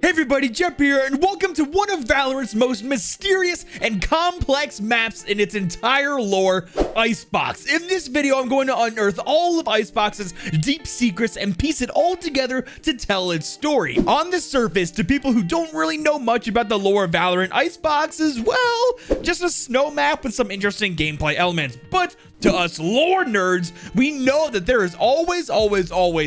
Hey everybody, Jeppy here, and welcome to one of Valorant's most mysterious and complex maps in its entire lore, Icebox. In this video, I'm going to unearth all of Icebox's deep secrets and piece it all together to tell its story. On the surface, to people who don't really know much about the lore of Valorant, Icebox is, well, just a snow map with some interesting gameplay elements. But to us lore nerds, we know that there is always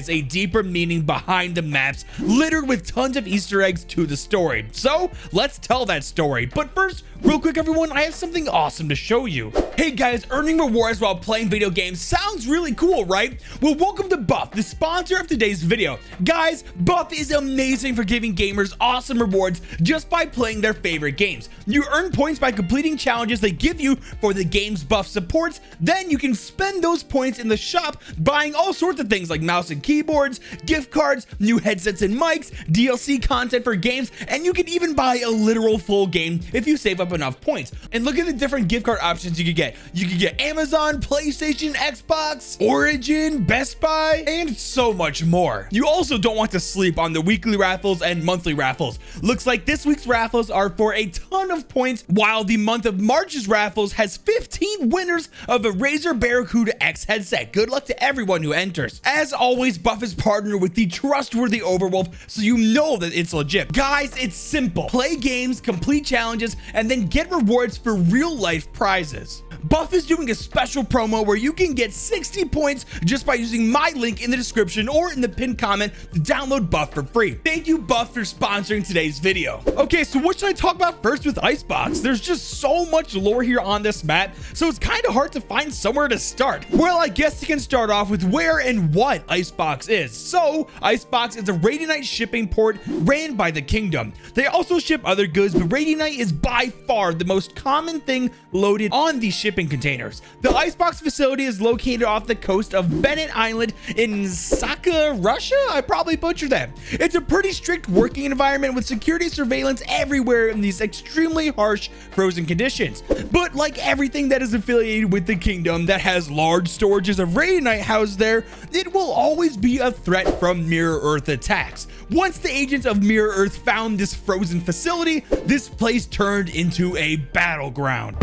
a deeper meaning behind the maps, littered with tons of Easter eggs to the story. So let's tell that story. But first, real quick everyone, I have something awesome to show you. Hey guys, earning rewards while playing video games sounds really cool, right? Well, welcome to Buff, the sponsor of today's video. Guys, Buff is amazing for giving gamers awesome rewards just by playing their favorite games. You earn points by completing challenges they give you for the games Buff supports. Then you can spend those points in the shop buying all sorts of things like mouse and keyboards, gift cards, new headsets and mics, DLC content for games, and you can even buy a literal full game if you save up enough points. And look at the different gift card options you could get. You could get Amazon, PlayStation, Xbox, Origin, Best Buy, and so much more. You also don't want to sleep on the weekly raffles and monthly raffles. Looks like this week's raffles are for a ton of points, while the month of March's raffles has 15 winners of a Razer Barracuda X headset. Good luck to everyone who enters. As always, Buff is partnered with the trustworthy Overwolf, so you know that it's legit. Guys, it's simple. Play games, complete challenges, and then get rewards for real life prizes. Buff is doing a special promo where you can get 60 points just by using my link in the description or in the pinned comment to download Buff for free. Thank you, Buff, for sponsoring today's video. Okay, so what should I talk about first with Icebox? There's just so much lore here on this map, so it's kind of hard to find somewhere to start. Well, I guess you can start off with where and what Icebox is. So, Icebox is a Radianite shipping port ran by the Kingdom. They also ship other goods, but Radianite is by far the most common thing loaded on these shipping containers. The Icebox facility is located off the coast of Bennett Island in Saka, Russia? I probably butchered that. It's a pretty strict working environment with security surveillance everywhere in these extremely harsh frozen conditions. But like everything that is affiliated with the Kingdom that has large storages of Radianite housed there, it will always be a threat from Mirror Earth attacks. Once the agents of Mirror Earth found this frozen facility, this place turned into a battleground.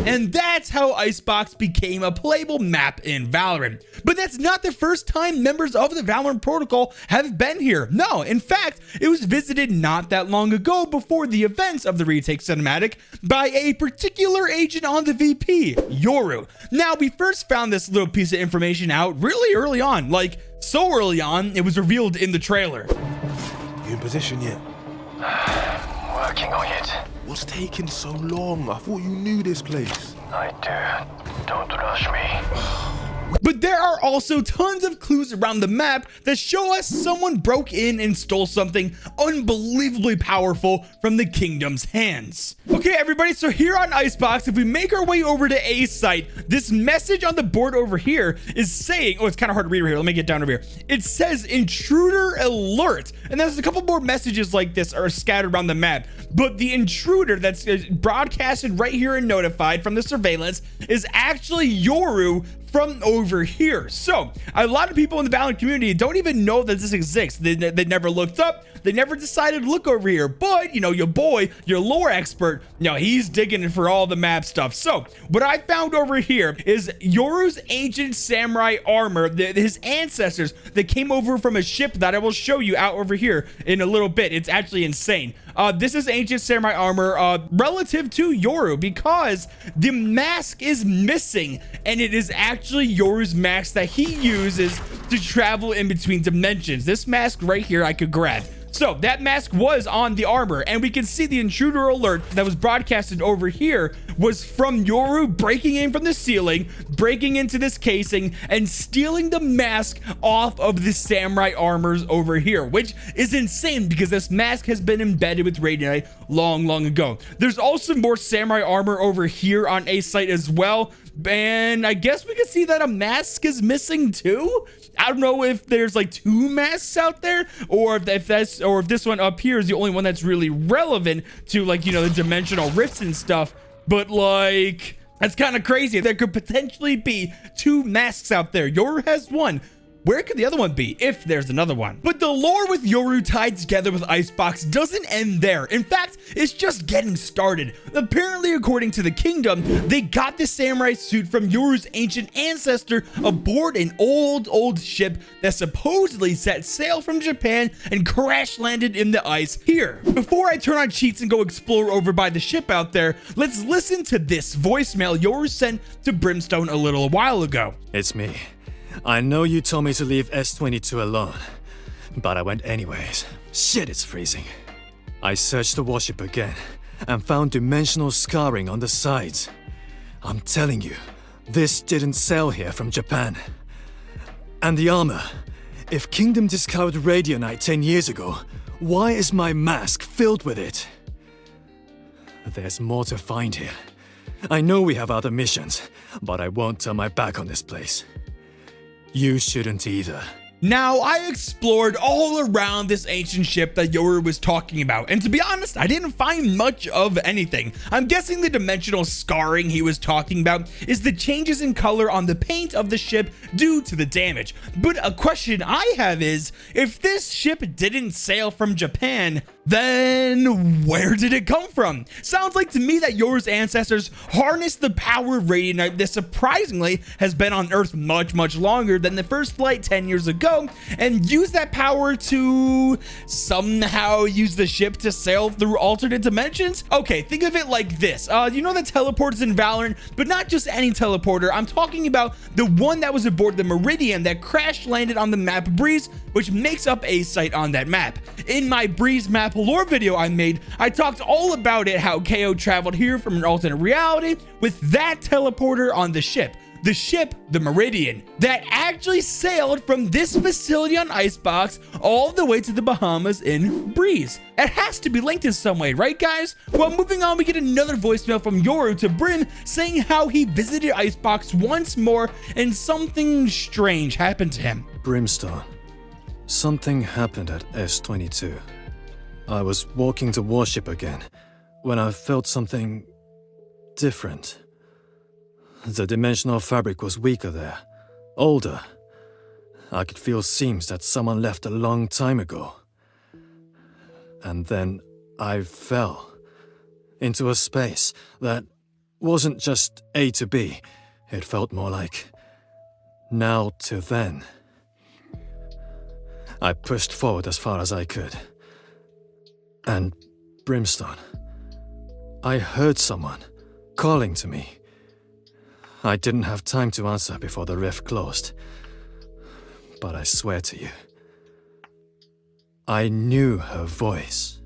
And that's how Icebox became a playable map in Valorant. But that's not the first time members of the Valorant protocol have been here. No, in fact, it was visited not that long ago before the events of the retake cinematic by a particular agent on the VP, Yoru. Now, we first found this little piece of information out really early on, like so early on, it was revealed in the trailer. You in position yet? Working on it. What's taking so long? I thought you knew this place. I do. Don't rush me. But there are also tons of clues around the map that show us someone broke in and stole something unbelievably powerful from the Kingdom's hands. Okay, everybody, so here on Icebox, if we make our way over to A site, this message on the board over here is saying, oh, it's kind of hard to read over here. Let me get down over here. It says intruder alert. And there's a couple more messages like this are scattered around the map. But the intruder that's broadcasted right here and notified from the surveillance is actually Yoru from over here. So a lot of people in the Valorant community don't even know that this exists. They never looked up. They never decided to look over here. But, you know, your boy, your lore expert, you know, he's digging in for all the map stuff. So what I found over here is Yoru's ancient samurai armor, his ancestors that came over from a ship that I will show you out over here in a little bit. It's actually insane. This is ancient samurai armor relative to Yoru because the mask is missing, and it is actually Yoru's mask that he uses to travel in between dimensions. This mask right here I could grab. So that mask was on the armor, and we can see the intruder alert that was broadcasted over here was from Yoru breaking in from the ceiling, breaking into this casing, and stealing the mask off of the samurai armors over here, which is insane because this mask has been embedded with Radianite long ago. There's also more samurai armor over here on a site as well. And I guess we can see that a mask is missing too. I don't know if there's like 2 masks out there, or if this one up here is the only one that's really relevant to, like, you know, the dimensional rifts and stuff. But like, that's kind of crazy. There could potentially be 2 masks out there. Yoru has 1. Where could the other one be if there's another one? But the lore with Yoru tied together with Icebox doesn't end there. In fact, it's just getting started. Apparently, according to the kingdom, they got the samurai suit from Yoru's ancient ancestor aboard an old ship that supposedly set sail from Japan and crash landed in the ice here. Before I turn on cheats and go explore over by the ship out there, let's listen to this voicemail Yoru sent to Brimstone a little while ago. It's me. I know you told me to leave S-22 alone, but I went anyways. Shit, it's freezing. I searched the warship again and found dimensional scarring on the sides. I'm telling you, this didn't sail here from Japan. And the armor. If Kingdom discovered Radionite 10 years ago, why is my mask filled with it? There's more to find here. I know we have other missions, but I won't turn my back on this place. You shouldn't either. Now, I explored all around this ancient ship that Yoru was talking about, and to be honest, I didn't find much of anything. I'm guessing the dimensional scarring he was talking about is the changes in color on the paint of the ship due to the damage. But a question I have is, if this ship didn't sail from Japan, then where did it come from? Sounds like to me that Yoru's ancestors harnessed the power of Radionite that surprisingly has been on Earth much longer than the first flight 10 years ago, and use that power to somehow use the ship to sail through alternate dimensions. Okay, think of it like this. You know the teleporters in Valorant, but not just any teleporter. I'm talking about the one that was aboard the Meridian that crash landed on the map Breeze, which makes up a site on that map. In my Breeze Map Lore video I made, I talked all about it, how KO traveled here from an alternate reality with that teleporter on the ship. The ship, the Meridian, that actually sailed from this facility on Icebox all the way to the Bahamas in Breeze. It has to be linked in some way, right guys? Well, moving on, we get another voicemail from Yoru to Brim saying how he visited Icebox once more and something strange happened to him. Brimstone. Something happened at S-22. I was walking the warship again when I felt something different. The dimensional fabric was weaker there, older. I could feel seams that someone left a long time ago. And then I fell into a space that wasn't just A to B. It felt more like now to then. I pushed forward as far as I could. And Brimstone, I heard someone calling to me. I didn't have time to answer before the rift closed. But I swear to you, I knew her voice.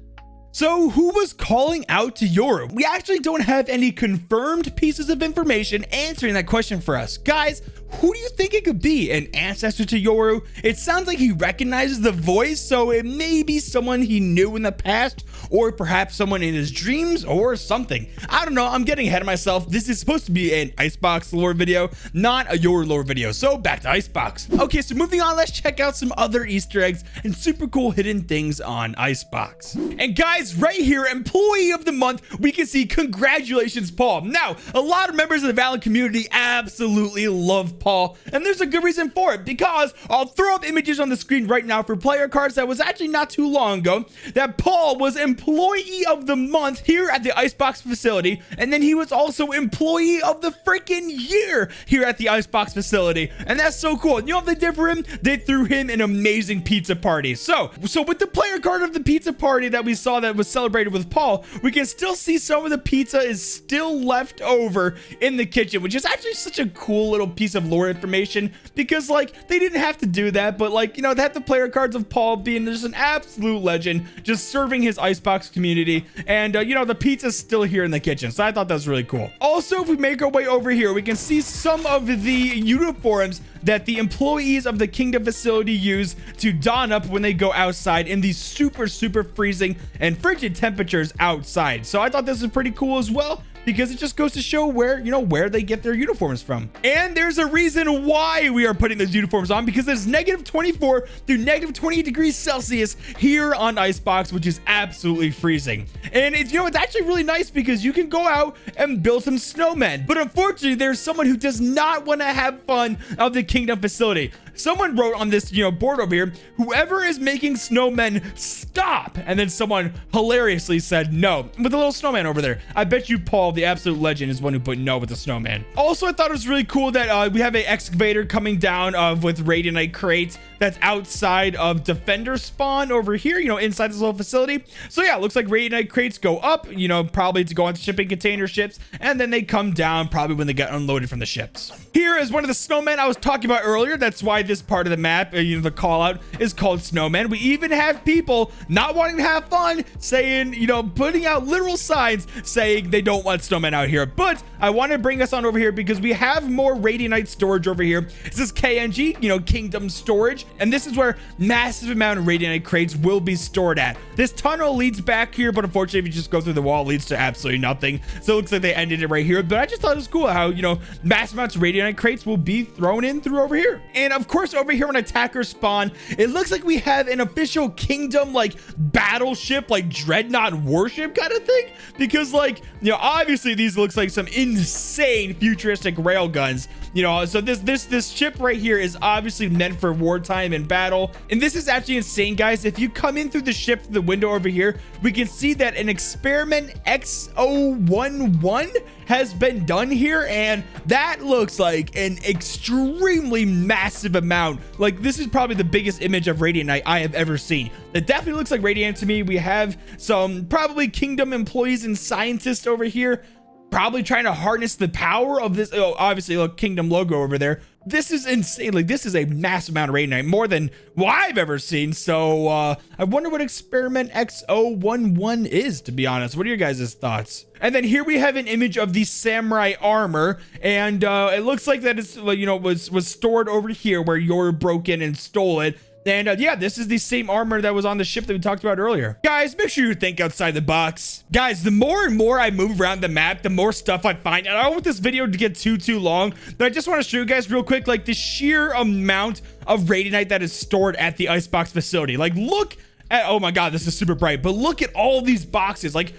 So who was calling out to Yoru? We actually don't have any confirmed pieces of information answering that question for us. Guys, who do you think it could be? An ancestor to Yoru? It sounds like he recognizes the voice, so it may be someone he knew in the past, or perhaps someone in his dreams or something. I don't know, I'm getting ahead of myself. This is supposed to be an Icebox lore video, not a Yoru lore video, so back to Icebox. Okay, so moving on, let's check out some other Easter eggs and super cool hidden things on Icebox. And guys, right here, Employee of the Month, we can see congratulations, Paul. Now, a lot of members of the Valorant community absolutely love Paul, and there's a good reason for it, because I'll throw up images on the screen right now for player cards that was actually not too long ago that Paul was Employee of the Month here at the Icebox facility, and then he was also Employee of the freaking Year here at the Icebox facility, and that's so cool. You know what they did for him? They threw him an amazing pizza party. So with the player card of the pizza party that we saw that was celebrated with Paul, we can still see some of the pizza is still left over in the kitchen, which is actually such a cool little piece of lore information because like they didn't have to do that, but like, you know, they have the player cards of Paul being just an absolute legend, just serving his Icebox community. And you know, the pizza's still here in the kitchen, so I thought that was really cool. Also, if we make our way over here, we can see some of the uniforms that the employees of the Kingdom facility use to don up when they go outside in these super freezing and frigid temperatures outside. So I thought this was pretty cool as well, because it just goes to show where, you know, where they get their uniforms from. And there's a reason why we are putting those uniforms on, because it's -24 through -28 degrees Celsius here on Icebox, which is absolutely freezing. And it's, you know, it's actually really nice because you can go out and build some snowmen. But unfortunately, there's someone who does not want to have fun of the Kingdom facility. Someone wrote on this, you know, board over here, whoever is making snowmen, stop. And then someone hilariously said no with a little snowman over there. I bet you Paul, the absolute legend, is one who put no with the snowman. Also, I thought it was really cool that we have an excavator coming down with radianite crates that's outside of defender spawn over here, you know, inside this little facility. So yeah, it looks like radianite crates go up, you know, probably to go on shipping container ships, and then they come down probably when they get unloaded from the ships. Here is one of the snowmen I was talking about earlier. That's why this part of the map, you know, the call out is called snowmen. We even have people not wanting to have fun saying, you know, putting out literal signs saying they don't want snowmen out here. But I want to bring us on over here because we have more radianite storage over here. This is KNG, you know, Kingdom storage, and this is where massive amount of radianite crates will be stored at. This tunnel leads back here, but unfortunately, if you just go through the wall, it leads to absolutely nothing. So it looks like they ended it right here. But I just thought it was cool how, you know, massive amounts of radianite crates will be thrown in through over here. And of course, over here when attackers spawn, it looks like we have an official Kingdom like battleship, like dreadnought warship kind of thing, because like, you know, obviously these looks like some insane futuristic rail guns, you know. So this ship right here is obviously meant for wartime and battle, and this is actually insane, guys. If you come in through the ship through the window over here, we can see that an experiment X011 has been done here, and that looks like an extremely massive amount. Like, this is probably the biggest image of radianite I have ever seen. It definitely looks like radiant to me. We have some probably Kingdom employees and scientists over here, probably trying to harness the power of this. Oh, obviously, look, Kingdom logo over there. This is insane. Like, this is a massive amount of radianite, more than what I've ever seen. So I wonder what experiment X011 is, to be honest. What are your guys' thoughts? And then here we have an image of the samurai armor, and it looks like that it's, you know, was stored over here where Yoru broke in and stole it. And yeah, this is the same armor that was on the ship that we talked about earlier. Guys, make sure you think outside the box. Guys, the more and more I move around the map, the more stuff I find. And I don't want this video to get too long, but I just want to show you guys real quick, like, the sheer amount of radianite that is stored at the Icebox facility. Like, look at, oh my god, this is super bright, but look at all these boxes. Like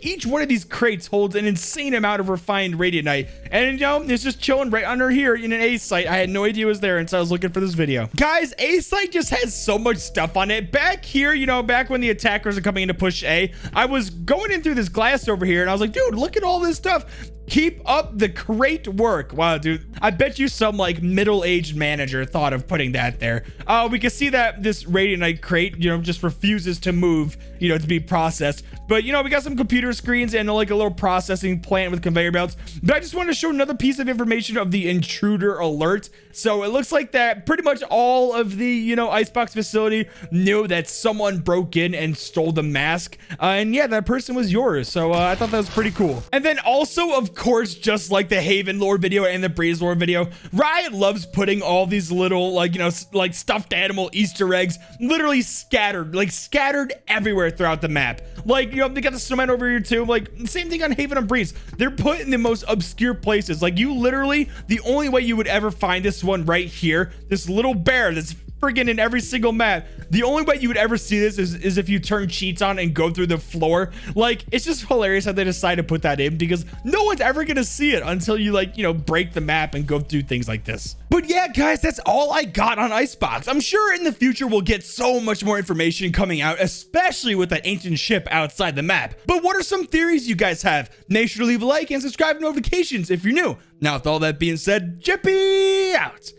each one of these crates holds an insane amount of refined radianite, and you know, it's just chilling right under here in an A site. I had no idea it was there until I was looking for this video. Guys, A site just has so much stuff on it. Back here, you know, back when the attackers are coming in to push A, I was going in through this glass over here, and I was like, dude, look at all this stuff. Keep up the crate work. Wow, dude, I bet you some like middle-aged manager thought of putting that there. We can see that this radianite crate, you know, just refuses to move, you know, to be processed. But you know, we got some computer screens and like a little processing plant with conveyor belts. But I just want to show another piece of information of the intruder alert. So it looks like that pretty much all of the, you know, Icebox facility knew that someone broke in and stole the mask. And yeah, that person was yours. So I thought that was pretty cool. And then also, of course, just like the Haven lore video and the Breeze lore video, Riot loves putting all these little, like, you know, like stuffed animal Easter eggs literally scattered everywhere throughout the map. Like, you know, they got the snowman over here too. Like, same thing on Haven and Breeze. They're put in the most obscure places. Like, you literally, the only way you would ever find this one right here, this little bear that's friggin' in every single map, the only way you would ever see this is if you turn cheats on and go through the floor. Like, it's just hilarious how they decide to put that in, because no one's ever gonna see it until you, like, you know, break the map and go through things like this. But yeah, guys, that's all I got on Icebox. I'm sure in the future we'll get so much more information coming out, especially with that ancient ship outside the map. But what are some theories you guys have? Make sure to leave a like and subscribe to notifications if you're new. Now, with all that being said, Jeppy out.